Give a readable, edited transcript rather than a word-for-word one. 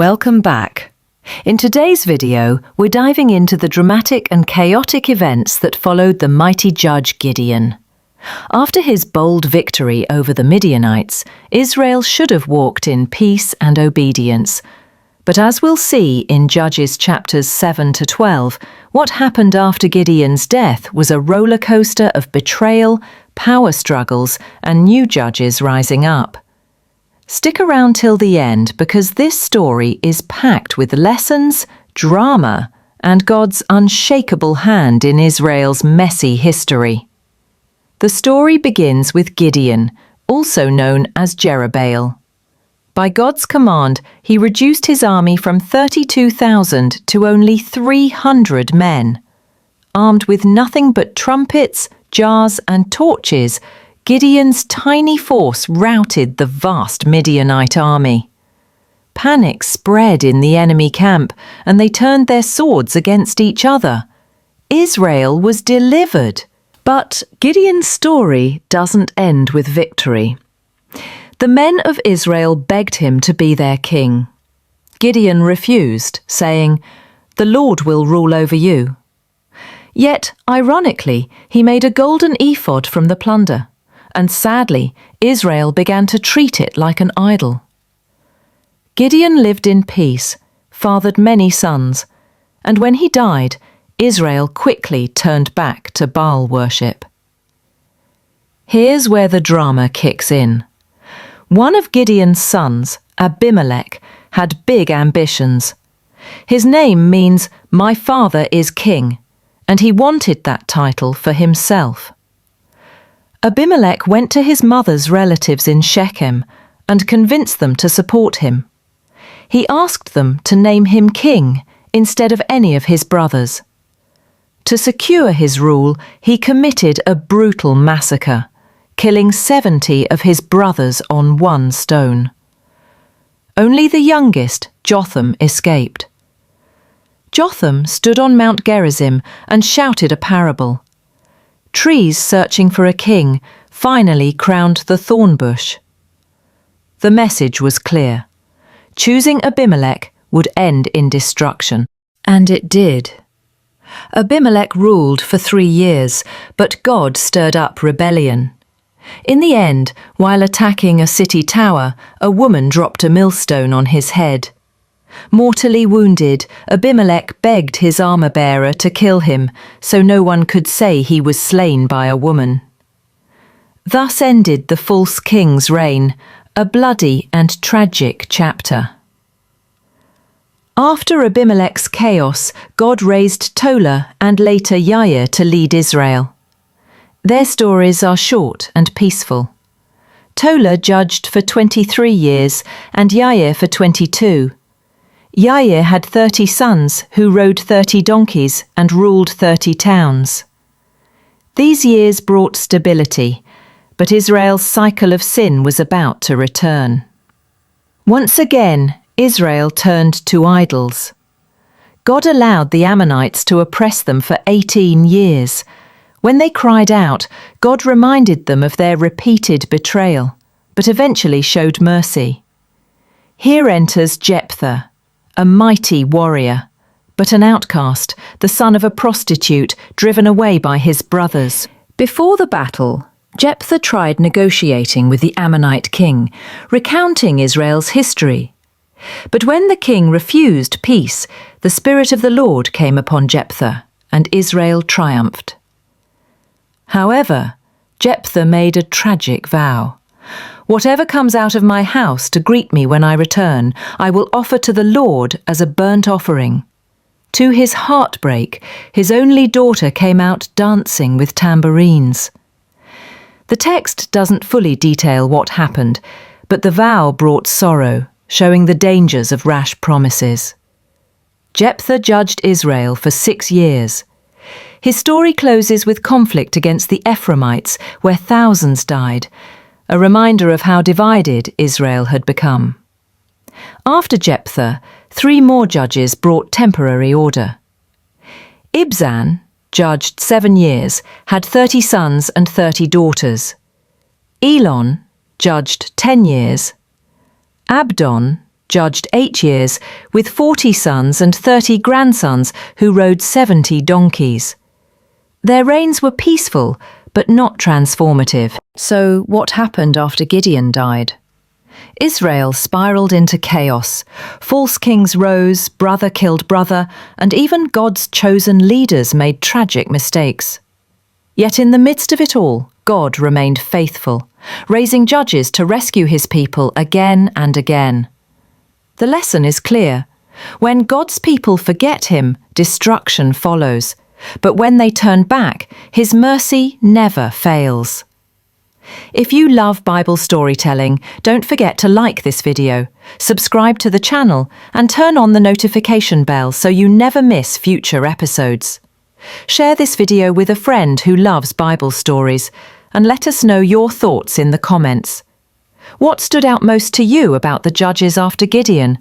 Welcome back. In today's video, we're diving into the dramatic and chaotic events that followed the mighty judge Gideon. After his bold victory over the Midianites, Israel should have walked in peace and obedience. But as we'll see in Judges chapters 7 to 12, what happened after Gideon's death was a roller coaster of betrayal, power struggles, and new judges rising up. Stick around till the end because this story is packed with lessons, drama, and God's unshakable hand in Israel's messy history. The story begins with Gideon, also known as Jerubbaal. By God's command, he reduced his army from 32,000 to only 300 men. Armed with nothing but trumpets, jars, and torches, Gideon's tiny force routed the vast Midianite army. Panic spread in the enemy camp, and they turned their swords against each other. Israel was delivered. But Gideon's story doesn't end with victory. The men of Israel begged him to be their king. Gideon refused, saying, "The Lord will rule over you." Yet, ironically, he made a golden ephod from the plunder. And sadly, Israel began to treat it like an idol. Gideon lived in peace, fathered many sons, and when he died, Israel quickly turned back to Baal worship. Here's where the drama kicks in. One of Gideon's sons, Abimelech, had big ambitions. His name means "my father is king," and he wanted that title for himself. Abimelech went to his mother's relatives in Shechem and convinced them to support him. He asked them to name him king instead of any of his brothers. To secure his rule, he committed a brutal massacre, killing 70 of his brothers on one stone. Only the youngest, Jotham, escaped. Jotham stood on Mount Gerizim and shouted a parable. Trees searching for a king finally crowned the thorn bush. The message was clear. Choosing Abimelech would end in destruction. And it did. Abimelech ruled for 3 years, but God stirred up rebellion. In the end, while attacking a city tower, a woman dropped a millstone on his head. Mortally wounded, Abimelech begged his armor-bearer to kill him, so no one could say he was slain by a woman. Thus ended the false king's reign, a bloody and tragic chapter. After Abimelech's chaos, God raised Tola and later Jair to lead Israel. Their stories are short and peaceful. Tola judged for 23 years and Jair for 22. Jair had 30 sons who rode 30 donkeys and ruled 30 towns. These years brought stability, but Israel's cycle of sin was about to return. Once again, Israel turned to idols. God allowed the Ammonites to oppress them for 18 years. When they cried out, God reminded them of their repeated betrayal, but eventually showed mercy. Here enters Jephthah, a mighty warrior, but an outcast, the son of a prostitute, driven away by his brothers. Before the battle, Jephthah tried negotiating with the Ammonite king, recounting Israel's history. But when the king refused peace, the Spirit of the Lord came upon Jephthah, and Israel triumphed. However, Jephthah made a tragic vow. "Whatever comes out of my house to greet me when I return, I will offer to the Lord as a burnt offering." To his heartbreak, his only daughter came out dancing with tambourines. The text doesn't fully detail what happened, but the vow brought sorrow, showing the dangers of rash promises. Jephthah judged Israel for 6 years. His story closes with conflict against the Ephraimites, where thousands died, a reminder of how divided Israel had become. After Jephthah, 3 more judges brought temporary order. Ibzan, judged 7 years, had 30 sons and 30 daughters. Elon, judged 10 years. Abdon, judged 8 years, with 40 sons and 30 grandsons who rode 70 donkeys. Their reigns were peaceful, but not transformative. So, what happened after Gideon died? Israel spiraled into chaos. False kings rose, brother killed brother, and even God's chosen leaders made tragic mistakes. Yet in the midst of it all, God remained faithful, raising judges to rescue his people again and again. The lesson is clear. When God's people forget him, destruction follows. But when they turn back, his mercy never fails. If you love Bible storytelling, don't forget to like this video, subscribe to the channel, and turn on the notification bell so you never miss future episodes. Share this video with a friend who loves Bible stories, and let us know your thoughts in the comments. What stood out most to you about the judges after Gideon?